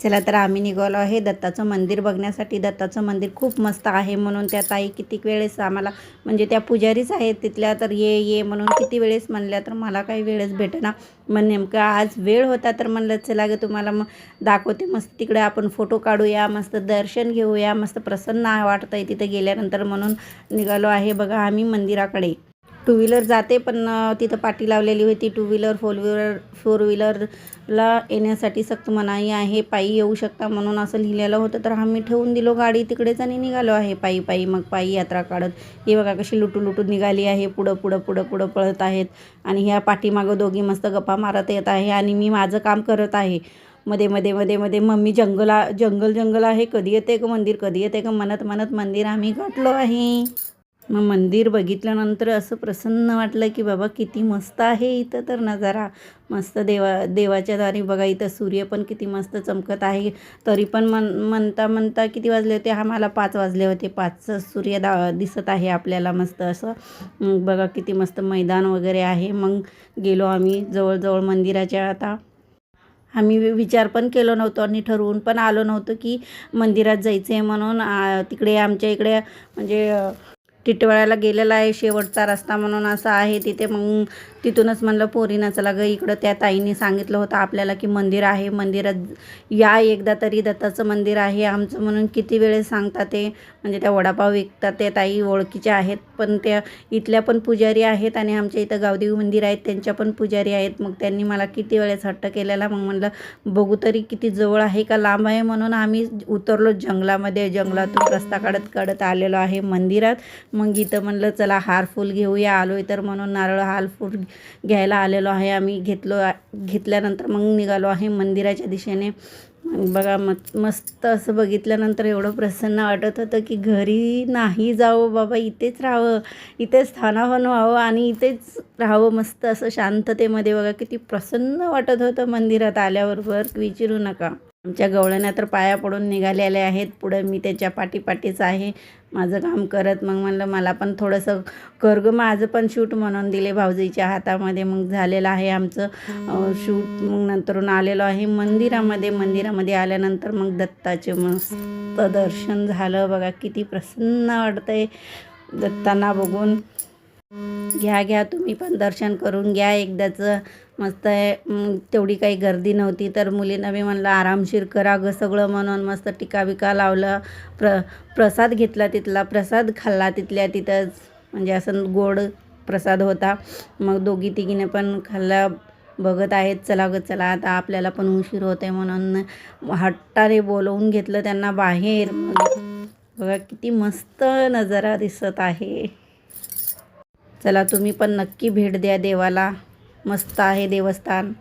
चला तर आम्ही निघालो आहे दत्ताचं मंदिर बघण्यासाठी. दत्ताचं मंदिर खूप मस्त आहे म्हणून त्या ताई कितीक वेळेस आम्हाला, म्हणजे त्या पुजारीच आहेत तिथल्या, तर ये ये म्हणून किती वेळेस म्हणल्या, तर मला काही वेळच भेटेना. मग नेमकं आज वेळ होता तर म्हणलं चला ग तुम्हाला मग दाखवते, मस्त तिकडे आपण फोटो काढूया, मस्त दर्शन घेऊया, मस्त प्रसन्न वाटतं आहे तिथे गेल्यानंतर, म्हणून निघालो आहे बघा आम्ही मंदिराकडे. टू व्हीलर जाते पण तिथं पाटी लावलेली होती. टू व्हीलर फोर व्हीलरला येण्यासाठी सक्त मनाई आहे, पायी येऊ शकता म्हणून असं लिहिलेलं होतं. तर आम्ही ठेवून दिलो गाडी तिकडेच आणि निघालो आहे पायी पायी. मग पायी यात्रा काढत हे बघा कशी लुटून निघाली आहे, पुढं पुढं पुढं पुढं पळत आहेत. आणि ह्या पाठीमागं दोघी मस्त गप्पा मारत येत आहे आणि मी माझं काम करत आहे. मध्ये मध्ये मध्ये मध्ये मम्मी जंगल आहे, कधी येते का मंदिर, कधी येते का म्हणत म्हणत मंदिर आम्ही गाठलो आहे. मग मंदिर बघितल्यानंतर असं प्रसन्न वाटलं की बाबा किती मस्त आहे इथं तर नजारा. मस्त देवाच्या दारी बघा इथं सूर्य पण किती मस्त चमकत आहे. तरी पण म्हणता किती वाजले होते, आम्हाला 5 वाजले होते. 5चं सूर्य दिसत आहे आपल्याला मस्त असं. बघा किती मस्त मैदान वगैरे आहे. मग गेलो आम्ही जवळजवळ मंदिराच्या. आता आम्ही विचार पण केलो नव्हतो आणि ठरवून पण आलो नव्हतं की मंदिरात जायचं आहे म्हणून. तिकडे आमच्या इकडे म्हणजे टिटवाळ्याला गेलेला आहे, शेवटचा रस्ता म्हणून असं आहे तिथे. मग तिथूनच म्हणलं पोरीनं चला गं इकडं, त्या ताईने सांगितलं होतं आपल्याला की मंदिर आहे, मंदिरात या एकदा तरी, दत्ताचं मंदिर आहे आमचं म्हणून. किती वेळेस सांगतात ते, म्हणजे त्या वडापाव विकतात त्या ताई ओळखीच्या आहेत, पण त्या इथल्या पण पुजारी आहेत आणि आमच्या इथं गावदेवी मंदिर आहेत त्यांच्या पण पुजारी आहेत. मग त्यांनी मला किती वेळेस हट्ट केलेला. मग म्हणलं बघू तरी किती जवळ आहे का लांब आहे, म्हणून आम्ही उतरलो जंगलामध्ये. जंगलातून रस्ता काढत आलेलो आहे मंदिरात. मग इथं म्हणलं चला हार फूल घेऊया, आलो आहे तर म्हणून नारळ हार फूल घ्यायला आलेलो आहे आम्ही. घेतल्यानंतर मग निघालो आहे मंदिराच्या दिशेने. बघा मस्त असं बघितल्यानंतर एवढं प्रसन्न वाटत होतं की घरी नाही जावं बाबा, इथेच राहावं, इथेच स्थानापन्न व्हावं आणि इथेच राहावं मस्त असं शांततेमध्ये. बघा किती प्रसन्न वाटत होतं मंदिरात आल्याबरोबर, विचारू नका. आमच्या गवळण्या तर पाया पडून निघालेले आहेत. पुढं मी त्याच्या पाठीपाठीच आहे माझं काम करत. मग म्हणलं मला पण थोडंसं कर गं माझं पण शूट म्हणून दिले भाऊजीच्या हातामध्ये. मग झालेलं आहे आमचं शूट. मग नंतरून आलेलो आहे मंदिरामध्ये आल्यानंतर मग दत्ताचे मस्त दर्शन झालं. बघा किती प्रसन्न वाटतंय दत्तांना बघून. घ्या तुम्ही पण दर्शन करून घ्या एकदाचं, मस्त आहे. तेवढी काही गर्दी नव्हती तर मुलींना मी म्हणलं आरामशीर करा गं सगळं म्हणून. मस्त टिका बिका लावलं, प्रसाद घेतला, तिथला प्रसाद खाल्ला तिथंच, म्हणजे असं गोड प्रसाद होता. मग दोघी तिघीने पण खाल्ला. बघत आहेत चला गं चला आता आपल्याला पण उशीर होते म्हणून हट्टाने बोलवून घेतलं त्यांना बाहेर. बघा किती मस्त नजारा दिसत आहे. चला तुम्ही पण नक्की भेट द्या देवाला, मस्त आहे देवस्थान.